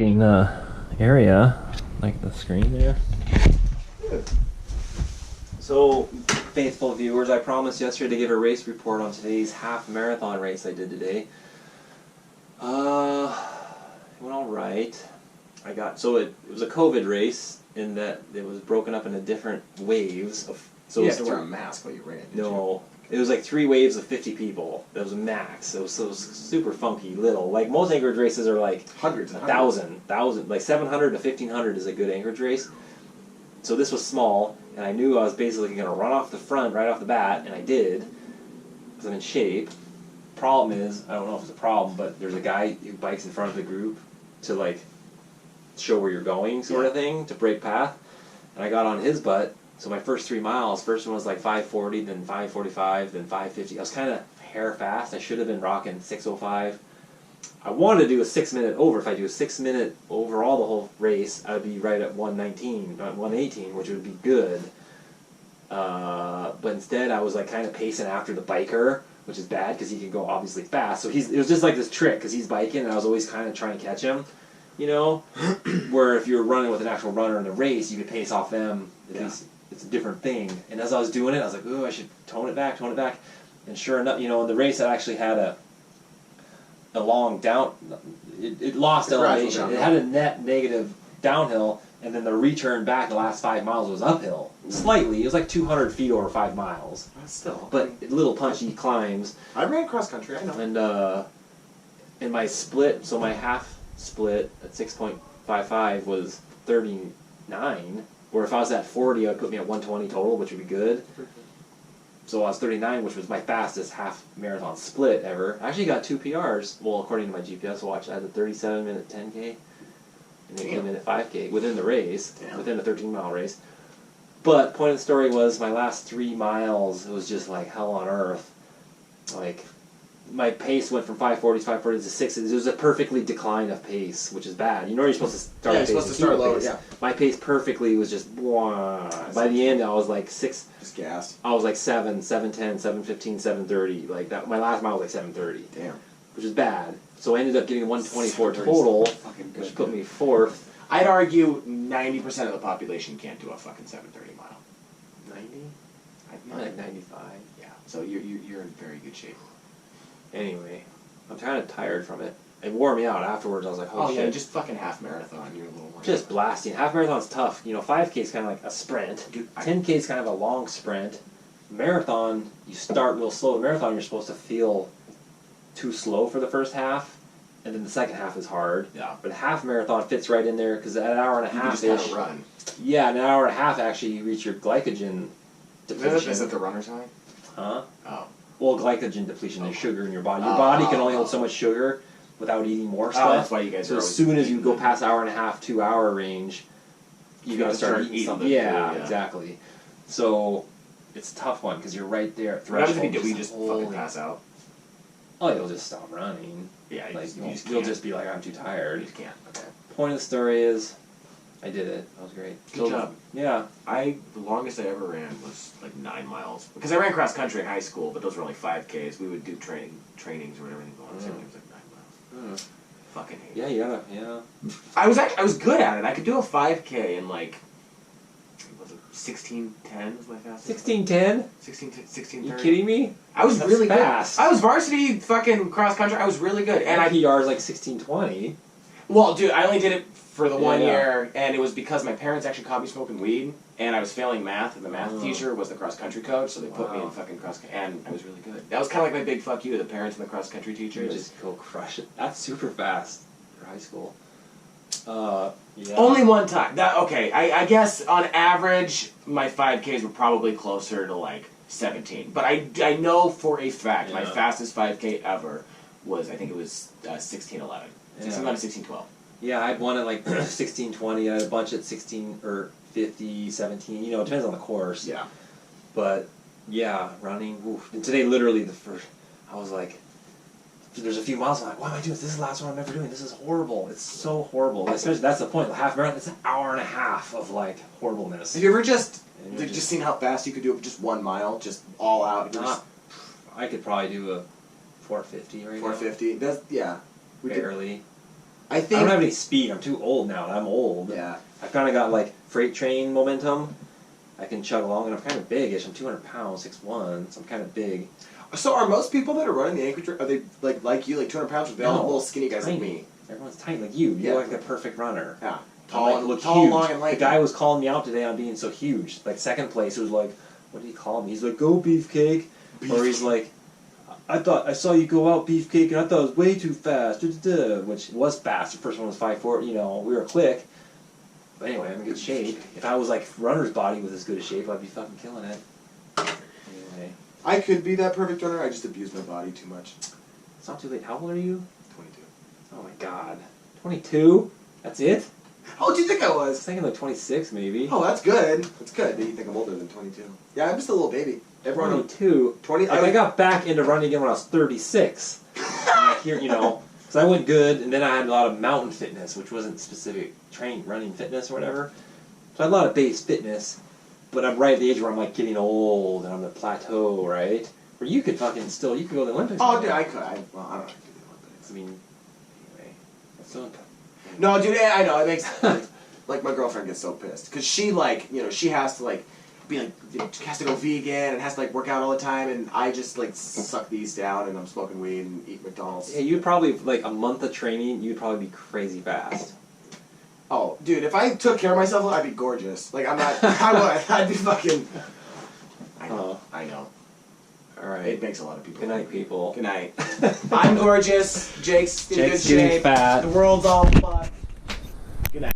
fucking area, like the screen there. So, faithful viewers, I promised yesterday to give a race report on today's half marathon race I did today. It went all right. It was a COVID race in that it was broken up into different waves of. So you had to wear a mask while you ran. No, it was like 3 waves of 50 people. That was a max. It was super funky little. Like most Anchorage races are like hundreds, 1,000, like 700 to 1,500 is a good Anchorage race. So this was small, and I knew I was basically going to run off the front right off the bat, and I did because I'm in shape. Problem is, I don't know if it's a problem, but there's a guy who bikes in front of the group to like show where you're going, sort of thing, to break path, and I got on his butt. So my first 3 miles, first one was like 5:40, then 5:45, then 5:50. I was kind of hair fast. I should have been rocking 6:05. I wanted to do a 6-minute over. If I do a 6-minute overall the whole race, I would be right at 1:19, not 1:18, which would be good. But instead, I was like kind of pacing after the biker, which is bad because he can go obviously fast. So it was just like this trick because he's biking, and I was always kind of trying to catch him. You know, where if you're running with an actual runner in the race, you could pace off them. At least it's a different thing. And as I was doing it, I was like, "Ooh, I should tone it back." And sure enough, you know, in the race, I actually had a long down. It lost elevation. It had a net negative downhill, and then the return back the last 5 miles was uphill. Slightly. It was like 200 feet over 5 miles. Still. But little punchy climbs. I ran cross country, I know. And in my split, so my half split at 6.55 was 39, where if I was at 40, it would put me at 120 total, which would be good. So I was 39, which was my fastest half marathon split ever. I actually got 2 PRs. Well, according to my GPS watch, I had a 37-minute 10K and an 8-minute 5K within the race, within a 13-mile race. But point of the story was my last 3 miles, it was just like hell on earth. Like, my pace went from 5:40 to 6. It was a perfectly decline of pace, which is bad. You know you're supposed to start. Yeah, you're supposed to start low. Pace. Yeah. My pace perfectly was just. By the end, I was like 6. Just gassed. I was like 7, 7:10, 7:15, 7:30. Like that. My last mile was like 7:30. Damn. Which is bad. So I ended up getting 124 total, which put me 4th. I'd argue 90% of the population can't do a fucking 7:30 mile. 90? I'm like 95. Yeah. So you're in very good shape. Anyway, I'm kind of tired from it. It wore me out afterwards. I was like, oh shit. Yeah, just fucking half marathon. You're a little more. Just blasting. Half marathon's tough. You know, 5K is kind of like a sprint. 10K is kind of a long sprint. Marathon, you start real slow. Marathon, you're supposed to feel too slow for the first half, and then the second half is hard. Yeah. But half marathon fits right in there because at an hour and a half, you just kind of run. Yeah, in an hour and a half, actually, you reach your glycogen depletion. Is that the runner's high? Huh? Oh. Well, glycogen depletion is sugar in your body. Your body can only hold so much sugar without eating more stuff. That's why you guys so are as soon as you go past hour and a half, 2 hour range, you gotta start eating something. Yeah, exactly. So it's a tough one because you're right there at threshold. What happens if we just fucking pass out? Oh, you'll just stop running. Yeah, you'll just be like, I'm too tired. You just can't. Okay. Point of the story is, I did it. That was great. Good job. Yeah. The longest I ever ran was like 9 miles. Because I ran cross country in high school, but those were only 5Ks. We would do trainings or whatever. It was like 9 miles. Fucking hate it. Yeah. I was good at it. I could do a 5K in like, was it 16:10 was my fastest? 16:10? 16:30. You kidding me? I was really fast. Good. I was varsity fucking cross country. I was really good. And PR is like 16:20. Well, dude, I only did it for the 1 year, and it was because my parents actually caught me smoking weed, and I was failing math, and the math teacher was the cross-country coach, so they put me in fucking cross-country, and I was really good. That was kind of like my big fuck you to the parents and the cross-country teacher. You just go crush it. That's super fast for high school. Yeah. Only one time. I guess on average, my 5Ks were probably closer to like 17, but I know for a fact my fastest 5K ever was, I think it was 16:11. 16:12. Yeah, I'd won at like 16:20. I had a bunch at 16 or 50, 17. You know, it depends on the course. Yeah. But yeah, running. Oof. And today, literally, I was like, there's a few miles. I'm like, why am I doing this? This is the last one I'm ever doing. This is horrible. It's so horrible. Especially that's the point. The half marathon. It's an hour and a half of like horribleness. Have you ever just seen how fast you could do it just 1 mile, just all out? I could probably do a 450 right 450. now. That's Barely. I think I don't have any speed. I'm too old now, and I'm old. Yeah. I kind of got like freight train momentum. I can chug along, and I'm kind of big-ish. I'm 200 pounds, 6'1", so I'm kind of big. So are most people that are running the anchorage, are they like you, like 200 pounds, or they all No, little skinny guys tiny. like me? Everyone's tiny, like you. Yeah. You're like the perfect runner. Yeah. I'm like, Tall, huge. long, and lanky. The guy was calling me out today on being so huge. Like second place, it was like, what did he call me? He's like, go beefcake. Or he's like, I saw you go out beefcake, and I thought it was way too fast. Which was fast. The first one was 5'4". You know, we were quick. But anyway, I'm in good shape. If I was like runner's body with as good a shape, I'd be fucking killing it. Anyway, I could be that perfect runner. I just abuse my body too much. it's not too late. How old are you? 22. Oh my god, 22? That's it? How old do you think I I was was? thinking like 26 maybe. Oh, that's good. That's good that you think I'm older than 22. Yeah, I'm just a little baby. Everyone 22. 20. Like, I got back into running again when I was 36. Here, you know, because I went good, and then I had a lot of mountain fitness, which wasn't specific training, running fitness or whatever. So I had a lot of base fitness, but I'm right at the age where I'm like getting old, and I'm at plateau, right? Where you could fucking still, you could go to the Olympics. Oh, right dude, now. I could. Well, I don't have to do the Olympics. I mean, anyway, that's so. No, dude, I know it makes like my girlfriend gets so pissed because she she has to be like has to go vegan and has to work out all the time, and I just suck these down and I'm smoking weed and eat McDonald's. Yeah, you'd probably like a month of training, you'd probably be crazy fast. Oh, dude, if I took care of myself, I'd be gorgeous. Like I'm not. I would. I'd be fucking. I know. I know. All right. It makes a lot of people. Good night, people. Good night. I'm gorgeous. Jake's in Jake's good getting shape. fat. The world's all fucked.